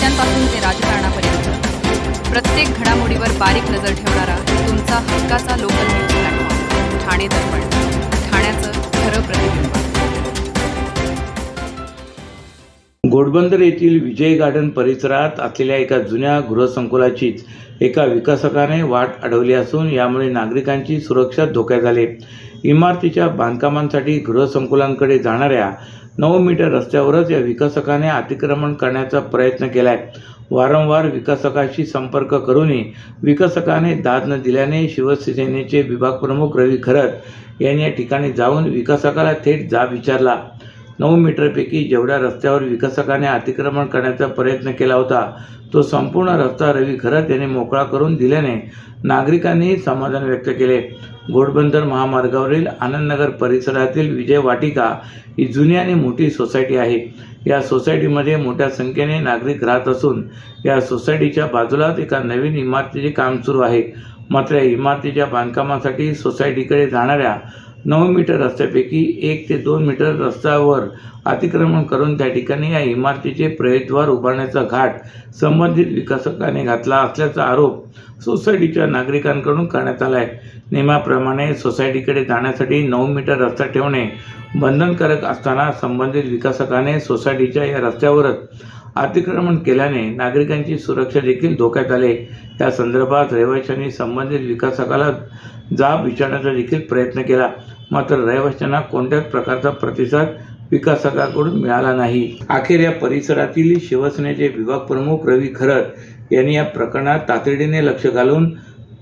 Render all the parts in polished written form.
नेत्यांपासून ते राजकारणापर्यंत प्रत्येक घडामोडीवर बारीक नजर ठेवणारा तुमचा हक्काचा लोकल न्यूज प्लॅटफॉर्म ठाणे दर्पण, ठाण्याचं खरं प्रतिबिंब. घोडबंदर येथील विजय गार्डन परिसरात असलेल्या एका जुन्या गृहसंकुलाचीच एका विकासकाने वाट अडवली असून यामुळे नागरिकांची सुरक्षा धोक्यात आली. इमारतीच्या बांधकामांसाठी गृहसंकुलांकडे जाणाऱ्या 9 मीटर रस्त्यावरच या विकासकाने अतिक्रमण करण्याचा प्रयत्न केलाय. वारंवार विकासकाशी संपर्क करूनही विकासकाने दाद न दिल्याने शिवसेनेचे विभाग प्रमुख रवी खरत यांनी या ठिकाणी जाऊन विकासकाला थेट जाब विचारला. 9 मीटरपैकी जेवढ्या रस्त्यावर विकासकाने अतिक्रमण करण्याचा प्रयत्न केला होता तो संपूर्ण रस्ता रवी खरत यांनी मोकळा करून दिल्याने नागरिकांनी समाधान व्यक्त केले. घोडबंदर महामार्गावरील आनंदनगर परिसरातील विजय वाटिका ही जुनी आणि मोठी सोसायटी आहे. या सोसायटीमध्ये मोठ्या संख्येने नागरिक राहत असून या सोसायटीच्या बाजूलाच एका नवीन इमारतीचे काम सुरू आहे. मात्र या इमारतीच्या बांधकामासाठी सोसायटीकडे जाणाऱ्या 9 मीटर रस्त्यापैकी 1 ते 2 मीटर रस्त्यावर अतिक्रमण करून त्या ठिकाणी या इमारतीचे प्रवेशद्वार उभारण्याचा घाट संबंधित विकासकाने घातला असल्याचा आरोप सोसायटीच्या नागरिकांकडून करण्यात आला आहे. नियमाप्रमाणे सोसायटीकडे जाण्यासाठी 9 मीटर रस्ता ठेवणे बंधनकारक असताना संबंधित विकासकाने सोसायटीच्या या रस्त्यावरच अतिक्रमण केल्याने नागरिकांची सुरक्षा देखील धोक्यात आले. या संदर्भात रहिवाशांनी संबंधित विकासकाला जाब विचारण्याचा देखील प्रयत्न केला. मात्र रहिवाशांना कोणत्याच प्रकारचा प्रतिसाद विकासकाकडून मिळाला नाही. अखेर या परिसरातील शिवसेनेचे विभाग प्रमुख रवी खरत यांनी या प्रकरणात तातडीने लक्ष घालून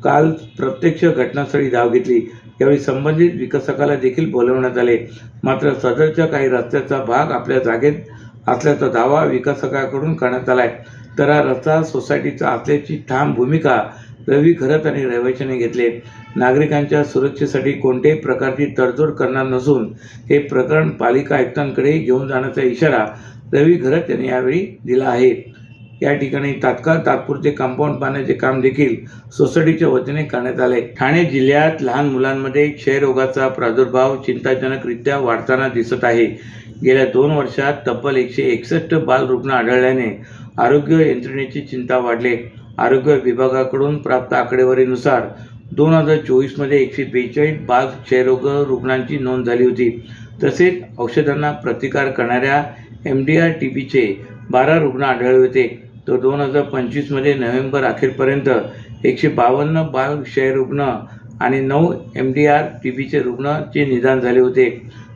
काल प्रत्यक्ष घटनास्थळी धाव घेतली. यावेळी संबंधित विकासकाला देखील बोलवण्यात आले. मात्र सदरच्या काही रस्त्याचा भाग आपल्या जागेत असल्याचा दावा विकासकाकडून करण्यात आलाय. तर हा रस्ता सोसायटीचा असल्याची ठाम भूमिका रवी खरत आणि रहिवाशांनी घेतले. नागरिकांच्या सुरक्षेसाठी कोणत्याही प्रकारची तडजोड करणार नसून हे प्रकरण पालिका आयुक्तांकडे घेऊन जाण्याचा इशारा रवी खरत यांनी यावेळी दिला आहे. या ठिकाणी तात्पुरते कंपाऊंड बांधण्याचे काम देखील सोसायटीच्या वतीने करण्यात आले. ठाणे जिल्ह्यात लहान मुलांमध्ये क्षयरोगाचा प्रादुर्भाव चिंताजनकरित्या वाढताना दिसत आहे. गेल्या 2 वर्षात तब्बल 161 बालरुग्ण आढळल्याने आरोग्य यंत्रणेची चिंता वाढली. आरोग्य विभागाकडून प्राप्त आकडेवारीनुसार 2024 मध्ये 142 बाल क्षयरोग रुग्णांची नोंद झाली होती. तसेच औषधांना प्रतिकार करणाऱ्या MDR TBचे 12 रुग्ण आढळले होते. तर 2025 मध्ये नोव्हेंबर अखेरपर्यंत 152 बाल क्षयरुग्ण आणि 9 MDR TBचे रुग्णांचे निदान झाले होते.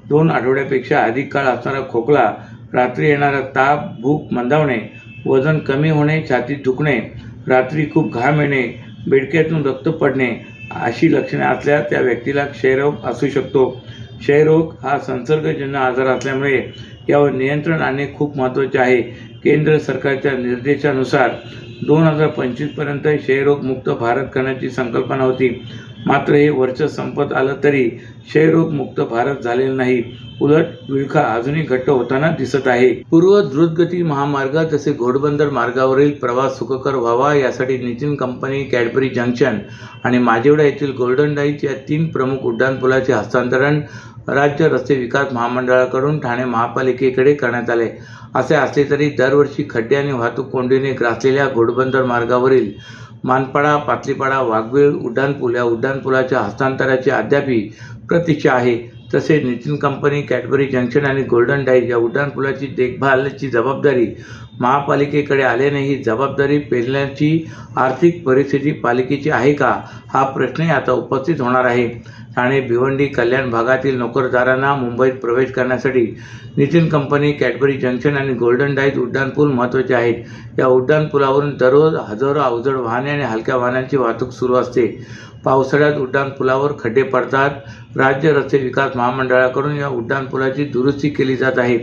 2 आठवड्यापेक्षा अधिक काळ असणारा खोकला, रात्री येणारा ताप, भूक मंदावणे, वजन कमी होणे, छातीत दुखणे, रात्री खूप घाम येणे, बेडक्यातून रक्त पडणे अशी लक्षणे असल्यास त्या व्यक्तीला क्षयरोग असू शकतो. क्षयरोग हा संसर्गजन्य आजार असल्यामुळे यावर नियंत्रण आणणे खूप महत्त्वाचे आहे. केंद्र सरकारच्या निर्देशानुसार 2025 पर्यंत क्षयरोग मुक्त भारत करण्याची संकल्पना होती. मात्र हे वर्ष संपत आलं तरी क्षयरोग मुक्त भारत झालेला नाही. उलट विळखा अजूनही घट्ट होताना दिसत आहे. पूर्व द्रुतगती महामार्ग तसे घोडबंदर मार्गावरील प्रवास सुखकर व्हावा यासाठी नितीन कंपनी, कॅडबरी जंक्शन आणि माजिवडा येथील गोल्डन डाईच या 3 प्रमुख उड्डाणपुलाचे हस्तांतरण राज्य रस्ते विकास महामंडळाकडून ठाणे महापालिकेकडे करण्यात आले. असे असले तरी दरवर्षी खड्डे आणि वाहतूक कोंडीने ग्रासलेल्या घोडबंदर मार्गावरील मानपाडा, पातलीपाडा, वाघबीळ उड्डाणपूल या उड्डाणपुलाच्या हस्तांतराची अद्यापही प्रतीक्षा आहे. तसेच नितीन कंपनी, कॅडबरी जंक्शन आणि गोल्डन डाईच या उड्डाणपुलाची देखभालीची जबाबदारी महापालिकेकडे आल्याने ही जबाबदारी पेलण्याची आर्थिक परिस्थिती पालिकेची आहे का, हा प्रश्नही आता उपस्थित होणार आहे. ठाणे, भिवंडी, कल्याण भागातील नोकरदारांना मुंबईत प्रवेश करण्यासाठी नितीन कंपनी, कॅडबरी जंक्शन आणि गोल्डन डाईच उड्डाणपूल महत्त्वाचे आहेत. या उड्डाणपुलावरून दररोज हजारो अवजड वाहने आणि हलक्या वाहनांची वाहतूक सुरू असते. पावसाळ्यात उड्डाणपुलावर खड्डे पडतात. राज्य रस्ते विकास महामंडळाकडून या उड्डाणपुलाची दुरुस्ती केली जात आहे.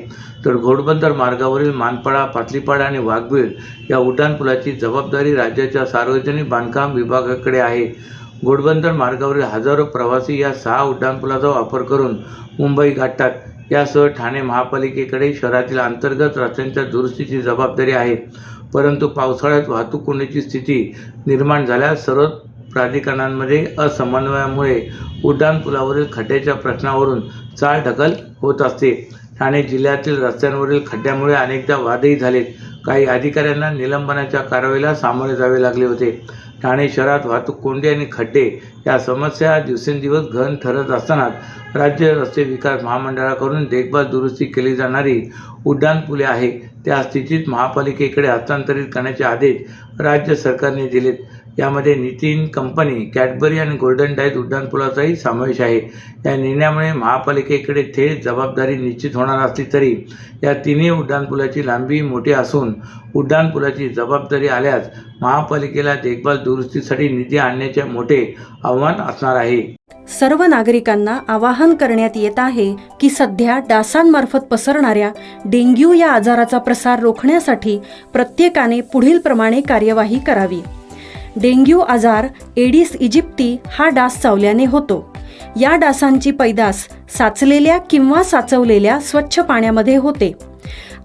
तर घोडबंदर मार्गावरील मानपाडा, पातलीपाडा आणि वाघबीळ या उड्डाणपुलाची जबाबदारी राज्याच्या सार्वजनिक बांधकाम विभागाकडे आहे. घोडबंदर मार्गावरील हजारो प्रवासी या 6 उड्डाणपुलाचा वापर करून मुंबई गाठतात. यासह ठाणे महापालिकेकडे शहरातील अंतर्गत रस्त्यांच्या दुरुस्तीची जबाबदारी आहे. परंतु पावसाळ्यात वाहतूक कोंडीची स्थिती निर्माण झाल्यास सर्व प्राधिकरणांमध्ये असमन्वयामुळे उड्डाणपुलावरील खड्ड्याच्या प्रश्नावरून चालढकल होत असते. ठाणे जिल्ह्यातील रस्त्यांवरील खड्ड्यामुळे अनेकदा वादही झालेत. काही अधिकाऱ्यांना निलंबनाच्या कारवाईला सामोरे जावे लागले होते. ठाणे शहरात वाहतूक कोंडी आणि खड्डे या समस्या दिवसेंदिवस घन ठरत असतानाच राज्य रस्ते विकास महामंडळाकडून देखभाल दुरुस्ती केली जाणारी उड्डाणपुले आहे त्या स्थितीत महापालिकेकडे हस्तांतरित करण्याचे आदेश राज्य सरकारने दिलेत. यामध्ये नितीन कंपनी, कॅडबरी आणि गोल्डन डाईज उड्डाणपुलाचाही समावेश आहे. या निर्णयामुळे महापालिकेकडे थेट जबाबदारी निश्चित होणार असली तरी या तिन्ही उड्डाणपुलाची लांबी मोठी असून उड्डाणपुलाची जबाबदारी आल्यास महापालिकेला देखभाल दुरुस्तीसाठी निधी आणण्याचे मोठे आव्हान असणार आहे. सर्व नागरिकांना आवाहन करण्यात येत आहे की सध्या डासांमार्फत पसरणाऱ्या डेंग्यू या आजाराचा प्रसार रोखण्यासाठी प्रत्येकाने पुढीलप्रमाणे कार्यवाही करावी. डेंग्यू आजार एडिस इजिप्ती हा डास चावल्याने होतो. या डासांची पैदास साचलेल्या किंवा साचवलेल्या स्वच्छ पाण्यामध्ये होते.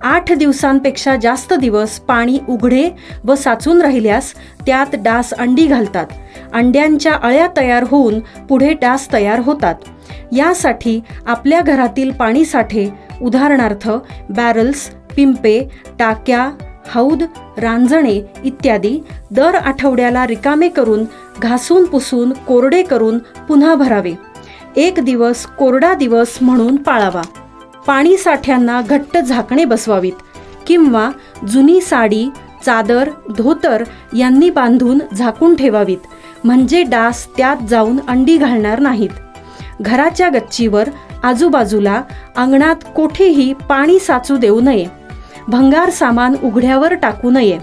8 दिवसांपेक्षा जास्त दिवस पाणी उघडे व साचून राहिल्यास त्यात डास अंडी घालतात. अंड्यांच्या अळ्या तयार होऊन पुढे डास तयार होतात. यासाठी आपल्या घरातील पाणीसाठे उदाहरणार्थ बॅरल्स, पिंपे, टाक्या, हौद, रांजणे इत्यादी दर आठवड्याला रिकामे करून घासून पुसून कोरडे करून पुन्हा भरावे. 1 दिवस कोरडा दिवस म्हणून पाळावा. पाणी साठ्यांना घट्ट झाकणे बसवावीत किंवा जुनी साडी, चादर, धोतर यांनी बांधून झाकून ठेवावीत, म्हणजे डास त्यात जाऊन अंडी घालणार नाहीत. घराच्या गच्चीवर, आजूबाजूला, अंगणात कोठेही पाणी साचू देऊ नये. भंगार सामान उघड्यावर टाकू नये.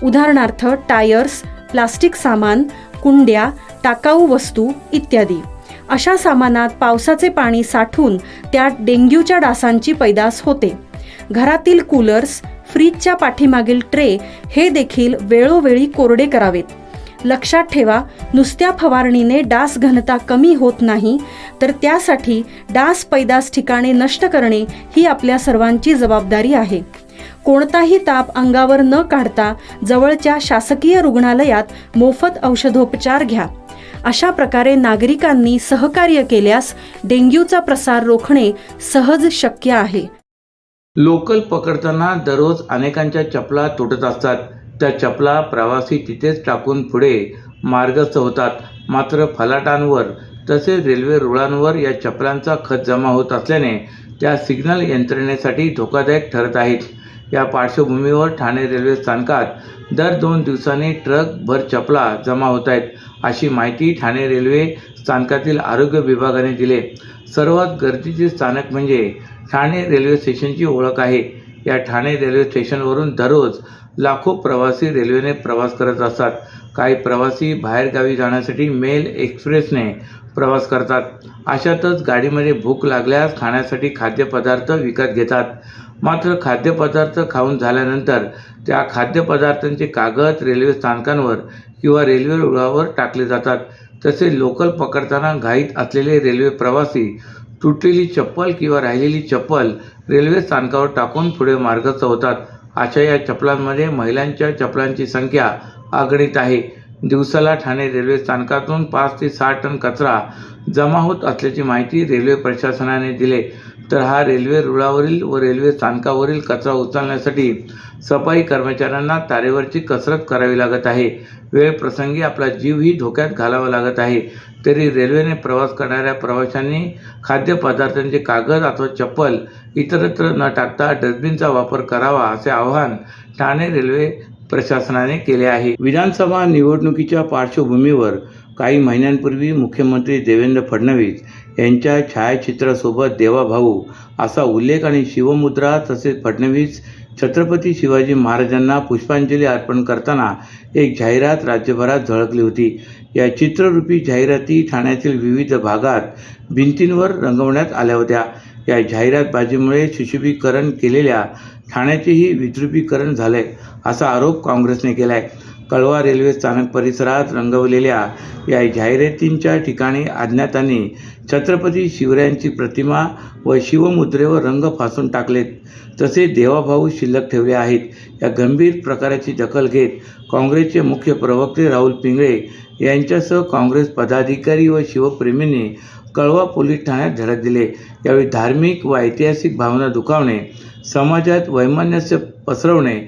उदाहरणार्थ टायर्स, प्लास्टिक सामान, कुंड्या, टाकाऊ वस्तू इत्यादी. अशा सामानात पावसाचे पाणी साठून त्यात डेंग्यूच्या डासांची पैदास होते. घरातील कूलर्स, फ्रीजच्या पाठीमागील ट्रे हे देखील वेळोवेळी कोरडे करावेत. लक्षात ठेवा, नुसत्या फवारणीने डास घनता कमी होत नाही, तर त्यासाठी डास पैदास ठिकाणे नष्ट करणे ही आपल्या सर्वांची जबाबदारी आहे. कोणताही ताप अंगावर न काढता जवळच्या शासकीय रुग्णालयात मोफत औषधोपचार घ्या. अशा प्रकारे नागरिकांनी सहकार्य केल्यास डेंग्यूचा प्रसार रोखणे सहज शक्य आहे. लोकल पकडताना दररोज अनेकांच्या चपला तुटत असतात. त्या चपला प्रवासी तिथेच टाकून पुढे मार्गस्थ होतात. मात्र फलाटांवर तसेच रेल्वे रुळांवर या चपलांचा खच जमा होत असल्याने त्या सिग्नल यंत्रणेसाठी धोकादायक ठरत आहेत. या पार्श्वभूमीवर ठाणे रेल्वे स्थानकात दर 2 दिवसांनी ट्रक भर चपला जमा होत आहेत, अशी माहिती ठाणे रेल्वे स्थानकातील आरोग्य विभागाने दिली. सर्वात गर्दीचे स्थानक म्हणजे ठाणे रेल्वे स्टेशनची ओळख आहे. या ठाणे रेल्वे स्टेशनवरून दररोज लाखो प्रवासी रेल्वेने प्रवास करत असतात. काही प्रवासी बाहेरगावी जाण्यासाठी मेल एक्सप्रेसने प्रवास करतात. अशातच गाडीमध्ये भूक लागल्यास खाण्यासाठी खाद्यपदार्थ विकत घेतात. मात्र खाद्यपदार्थ खाऊन झाल्यानंतर त्या खाद्यपदार्थांचे कागद रेल्वे स्थानकांवर किंवा रेल्वे रुळावर टाकले जातात. तसे लोकल पकडताना घाईत असलेले रेल्वे प्रवासी तुटलेली चप्पल किंवा राहिलेली चप्पल रेल्वे स्थानकावर टाकून पुढे मार्गस्थ होतात. अशा या चपलांमध्ये महिलांच्या चपलांची संख्या आघाडीत आहे. दिवसाला ठाणे रेल्वे स्थानकातून 5 ते 6 टन कचरा जमा होत असल्याची माहिती रेल्वे प्रशासनाने दिली. तर हा रेल्वे रुळावरील व रेल्वे स्थानकावरील कचरा उचलण्यासाठी सफाई कर्मचाऱ्यांना तारेवरची कसरत करावी लागत आहे. वेळ प्रसंगी आपला जीवही धोक्यात घालावा लागत आहे. तरी रेल्वेने प्रवास करणाऱ्या प्रवाशांनी खाद्यपदार्थांचे कागद अथवा चप्पल इतरत्र न टाकता डस्टबिनचा वापर करावा, असे आवाहन ठाणे रेल्वे प्रशासनाने केले आहे. विधानसभा निवडणुकीच्या पार्श्वभूमीवर काही महिन्यांपूर्वी मुख्यमंत्री देवेंद्र फडणवीस यांच्या छायाचित्रासोबत देवाभाऊ असा उल्लेख आणि शिवमुद्रा तसेच फडणवीस छत्रपती शिवाजी महाराजांना पुष्पांजली अर्पण करताना एक जाहिरात राज्यभरात झळकली होती. या चित्ररूपी जाहिराती ठाण्यातील विविध भागात भिंतींवर रंगवण्यात आल्या होत्या. या जाहिरातबाजीमुळे सुशोभीकरण केलेल्या ठाण्याचेही विद्रुपीकरण झाले, असा आरोप काँग्रेसने केला आहे. कळवा रेल्वे स्थानक परिसरात रंगवलेल्या या जाहिरातींच्या ठिकाणी अज्ञातांनी छत्रपती शिवरायांची प्रतिमा व शिवमुद्रेवर रंग फासून टाकलेत. तसे देवाभाऊ शिल्लक ठेवले आहेत. या गंभीर प्रकाराची दखल घेत काँग्रेसचे मुख्य प्रवक्ते राहुल पिंगळे यांच्यासह काँग्रेस पदाधिकारी व शिवप्रेमींनी कळवा पोलीस ठाण्यात धडक दिले. यावेळी धार्मिक व ऐतिहासिक भावना दुखावणे, समाजात वैमनस्य पसरवणे,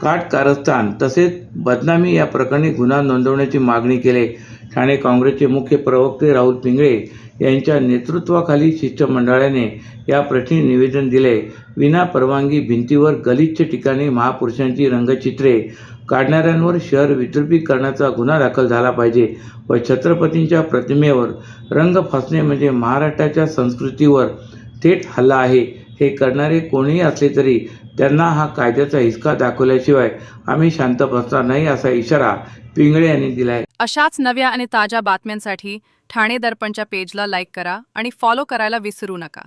कारस्थान तसेच बदनामी या प्रकरणी गुन्हा नोंदवण्याची मागणी केली। ठाणे काँग्रेसचे मुख्य प्रवक्ते राहुल पिंगळे यांच्या नेतृत्वाखाली शिष्टमंडळाने या प्रश्नी निवेदन दिले। विना परवानगी भिंतीवर गलिच्छ ठिकाणी महापुरुषांची रंगचित्रे काढणाऱ्यांवर शहर विद्रुपीकरणाचा गुन्हा दाखल झाला पाहिजे व छत्रपतींच्या प्रतिमेवर रंग फासणे म्हणजे महाराष्ट्राच्या संस्कृतीवर थेट हल्ला आहे। हे करणारे कोणीही असले तरी त्यांना हा कायद्याचा हिसका दाखवल्याशिवाय आम्ही शांत बसणार नाही असा इशारा पिंगळे यांनी दिलाय। अशाच नव्या आणि ताज्या बातम्यांसाठी ठाणे दर्पणच्या पेजला लाईक करा आणि फॉलो करायला विसरू नका।